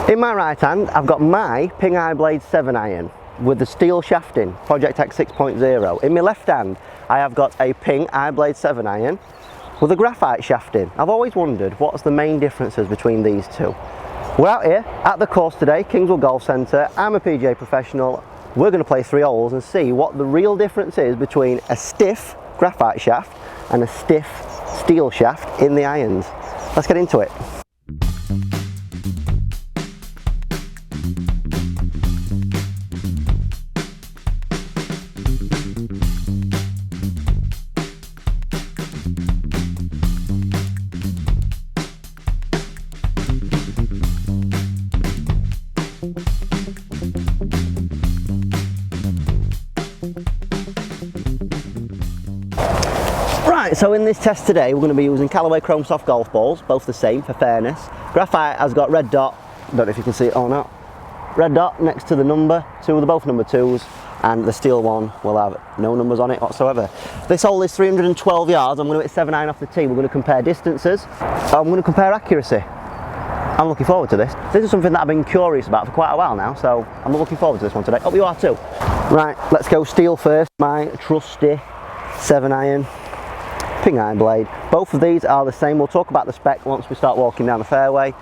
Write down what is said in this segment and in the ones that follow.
In my right hand, I've got my Ping iBLADE 7 iron with the steel shafting, Project X 6.0. In my left hand, I have got a Ping iBLADE 7 iron with a graphite shafting. I've always wondered what's the main differences between these two. We're out here at the course today, Kingswood Golf Centre. I'm a PGA professional. We're going to play 3 holes and see what the real difference is between a stiff graphite shaft and a stiff steel shaft in the irons. Let's get into it. Right, so in this test today we're going to be using Callaway Chrome Soft golf balls, both the same for fairness. Graphite has got red dot, don't know if you can see it or not, red dot next to the number, they're both number 2s, and the steel one will have no numbers on it whatsoever. This hole is 312 yards, I'm going to hit 7 iron off the tee. We're going to compare distances, I'm going to compare accuracy. I'm looking forward to this. This is something that I've been curious about for quite a while now, so I'm looking forward to this one today. Hope you are too. Right, let's go steel first. My trusty 7 iron Ping iBLADE. Both of these are the same. We'll talk about the spec once we start walking down the fairway.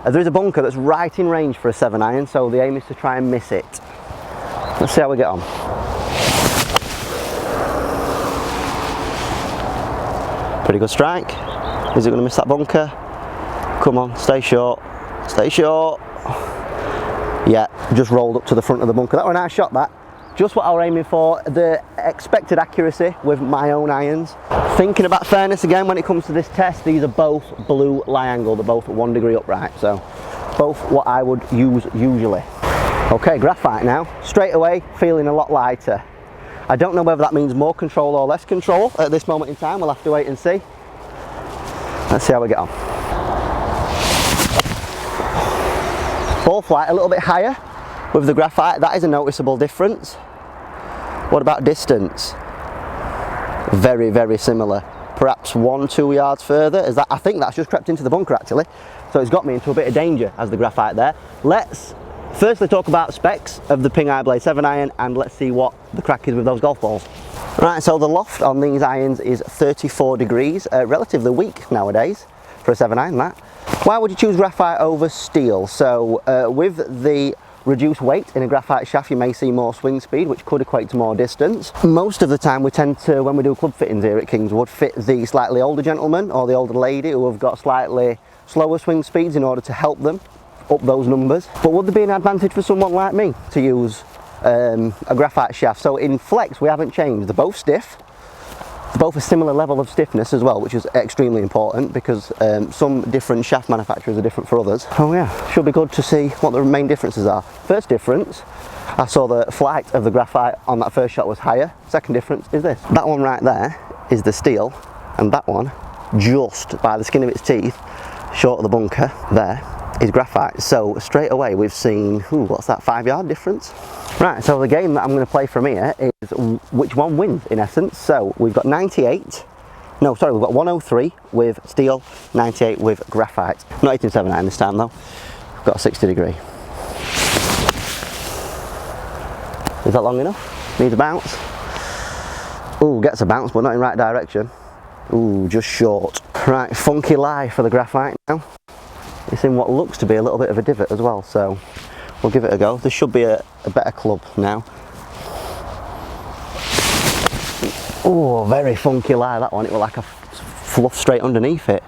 There is a bunker that's right in range for a 7 iron, so the aim is to try and miss it. Let's see how we get on. Pretty good strike. Is it going to miss that bunker? Come on, stay short. Stay short. Yeah, just rolled up to the front of the bunker. That was a nice shot, that. Just what I was aiming for, the expected accuracy with my own irons. Thinking about fairness again when it comes to this test, these are both blue lie angle, they're both 1 degree upright, so both what I would use usually. Okay, graphite now, straight away feeling a lot lighter. I don't know whether that means more control or less control at this moment in time, we'll have to wait and see. Let's see how we get on. Ball flight a little bit higher with the graphite, that is a noticeable difference. What about distance? Very, very similar. Perhaps 1-2 yards further. As that, I think that's just crept into the bunker actually. So it's got me into a bit of danger as the graphite there. Let's firstly talk about specs of the Ping iBLADE 7 iron and let's see what the crack is with those golf balls. Right, so the loft on these irons is 34 degrees, relatively weak nowadays for a 7 iron that. Why would you choose graphite over steel? So with the reduced weight in a graphite shaft you may see more swing speed, which could equate to more distance. Most of the time we tend to, when we do club fittings here at Kingswood, fit the slightly older gentleman or the older lady who have got slightly slower swing speeds in order to help them up those numbers. But would there be an advantage for someone like me to use a graphite shaft? So in flex we haven't changed, they're both stiff. Both a similar level of stiffness as well, which is extremely important because some different shaft manufacturers are different for others. Oh yeah, should be good to see what the main differences are. First difference, I saw the flight of the graphite on that first shot was higher. Second difference is this. That one right there is the steel, and that one, just by the skin of its teeth, short of the bunker there, is graphite. So straight away we've seen, what's that, 5 yard difference? Right, so the game that I'm going to play from here is which one wins in essence. So we've got 98, no sorry, we've got 103 with steel, 98 with graphite. Not hitting 7 iron this time though, we've got a 60 degree. Is that long enough? Needs a bounce. Ooh, gets a bounce but not in right direction. Ooh, just short. Right, funky lie for the graphite now. It's in what looks to be a little bit of a divot as well, so we'll give it a go. This should be a better club now. Oh, very funky lie that one. It was like a fluff straight underneath it.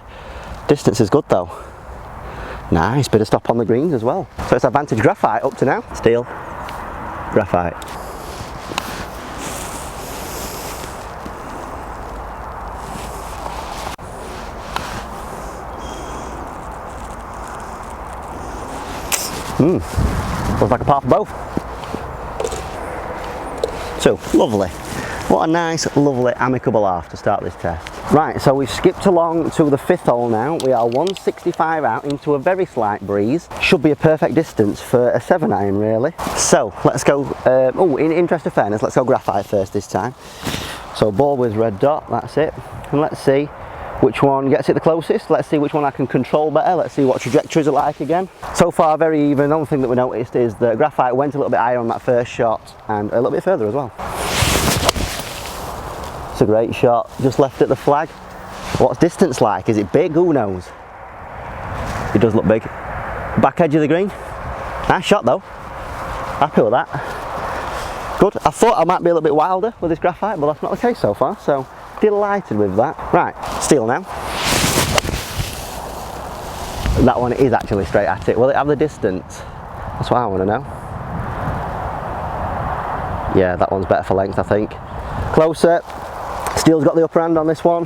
Distance is good though. Nice bit of stop on the greens as well. So it's advantage graphite up to now. Steel, graphite. Looks like a par for both. So, lovely. What a nice, lovely, amicable half to start this test. Right, so we've skipped along to the 5th hole now. We are 165 out into a very slight breeze. Should be a perfect distance for a 7 iron really. So, let's go, in interest of fairness, let's go graphite first this time. So ball with red dot, that's it. And let's see which one gets it the closest. Let's see which one I can control better. Let's see what trajectories are like again. So far very even. The only thing that we noticed is that graphite went a little bit higher on that first shot and a little bit further as well. It's a great shot, just left at the flag. What's distance like? Is it big? Who knows? It does look big. Back edge of the green. Nice shot though. Happy with that. Good. I thought I might be a little bit wilder with this graphite, but that's not the case so far, so delighted with that. Right, steel now. That one is actually straight at it. Will it have the distance? That's what I want to know. Yeah, that one's better for length, I think. Closer. Steel's got the upper hand on this one.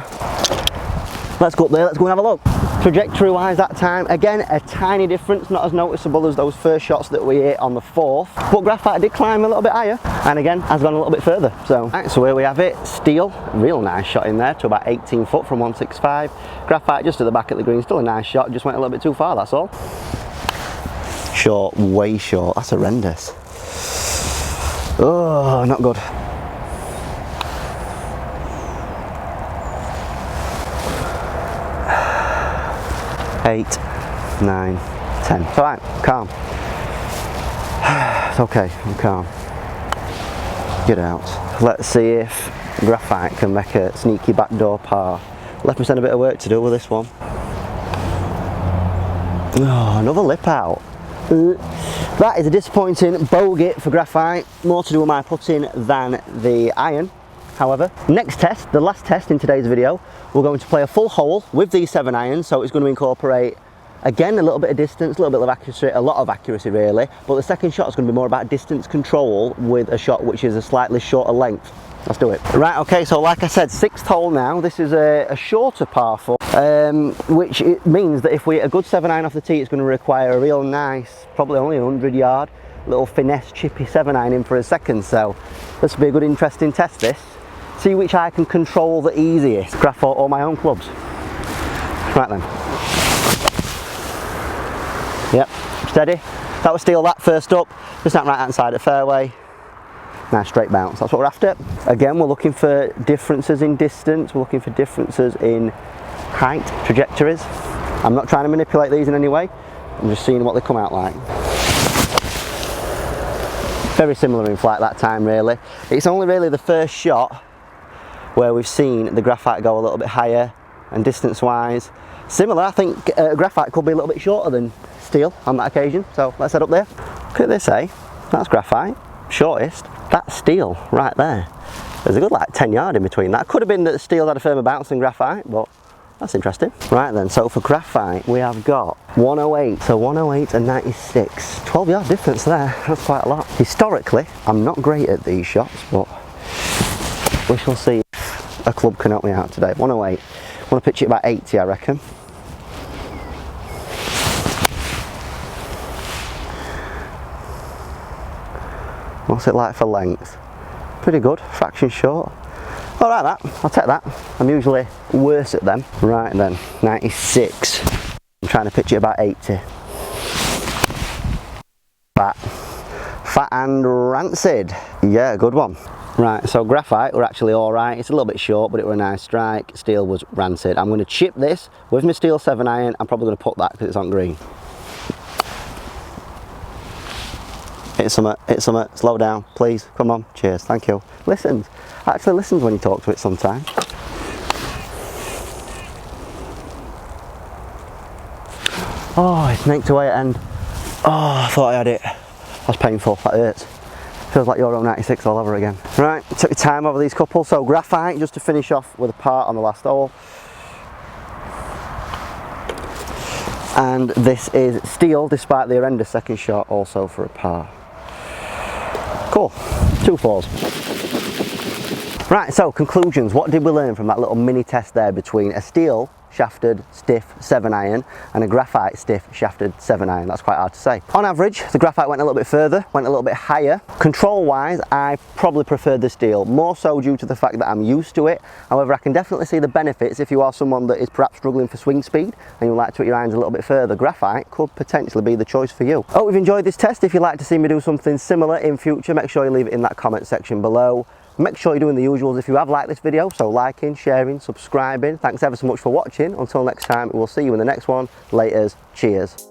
Let's go up there, let's go and have a look. Trajectory wise that time, again a tiny difference, not as noticeable as those first shots that we hit on the 4th, but graphite did climb a little bit higher and again has gone a little bit further. So, right, so here we have it, steel, real nice shot in there to about 18 foot from 165. Graphite just at the back of the green, still a nice shot, just went a little bit too far, that's all. Short, way short, that's horrendous. Oh, not good. Eight, 9, 10. It's alright, calm. It's okay, I'm calm. Get out. Let's see if graphite can make a sneaky backdoor par. Left me a bit of work to do with this one. Oh, another lip out. That is a disappointing bogey for graphite. More to do with my putting than the iron. However, next test, the last test in today's video, we're going to play a full hole with these 7 irons, so it's going to incorporate, again, a little bit of distance, a little bit of accuracy, a lot of accuracy really, but the second shot is going to be more about distance control with a shot which is a slightly shorter length. Let's do it. Right, okay, so like I said, 6th hole now. This is a shorter par 4, which it means that if we hit a good 7 iron off the tee, it's going to require a real nice, probably only 100 yard, little finesse chippy 7 iron in for a second, so this will be a good interesting test this. See which I can control the easiest. Graph or my own clubs. Right then. Yep, steady. That was steel that first up. Just that right hand side of fairway. Nice straight bounce, that's what we're after. Again, we're looking for differences in distance. We're looking for differences in height, trajectories. I'm not trying to manipulate these in any way. I'm just seeing what they come out like. Very similar in flight that time really. It's only really the first shot where we've seen the graphite go a little bit higher and distance wise similar. I think graphite could be a little bit shorter than steel on that occasion, so let's head up there. Look at this, eh? That's graphite, shortest. That's steel right there. There's a good like 10 yard in between that. Could have been that steel had a firmer bounce than graphite, but that's interesting. Right then, so for graphite we have got 108, so 108 and 96. 12 yard difference there, that's quite a lot. Historically, I'm not great at these shots, but we shall see if a club can help me out today. 108. I want to pitch it about 80, I reckon. What's it like for length? Pretty good, fraction short. Alright that, I'll take that. I'm usually worse at them. Right then, 96. I'm trying to pitch it about 80. Fat and rancid. Yeah, good one. Right, so graphite were actually alright. It's a little bit short, but it were a nice strike. Steel was rancid. I'm going to chip this with my steel 7 iron. I'm probably going to put that because it's on green. Hit some, slow down, please. Come on, cheers, thank you. Listens, actually listens when you talk to it sometimes. Oh, it snaked away at end. Oh, I thought I had it. That's painful, that hurts. Feels like Euro 96 all over again. Right, took your time over these couple. So graphite, just to finish off with a par on the last hole. And this is steel, despite the horrendous second shot, also for a par. Cool, 2 fours. Right, so conclusions. What did we learn from that little mini test there between a steel shafted stiff 7 iron and a graphite stiff shafted 7 iron? That's quite hard to say. On average, the graphite went a little bit further, went a little bit higher. Control wise, I probably preferred the steel, more so due to the fact that I'm used to it. However, I can definitely see the benefits if you are someone that is perhaps struggling for swing speed and you would like to hit your irons a little bit further. Graphite could potentially be the choice for you. Hope you've enjoyed this test. If you'd like to see me do something similar in future, make sure you leave it in that comment section below. Make sure you're doing the usuals if you have liked this video, so liking, sharing, subscribing. Thanks ever so much for watching. Until next time, we'll see you in the next one. Laters, cheers.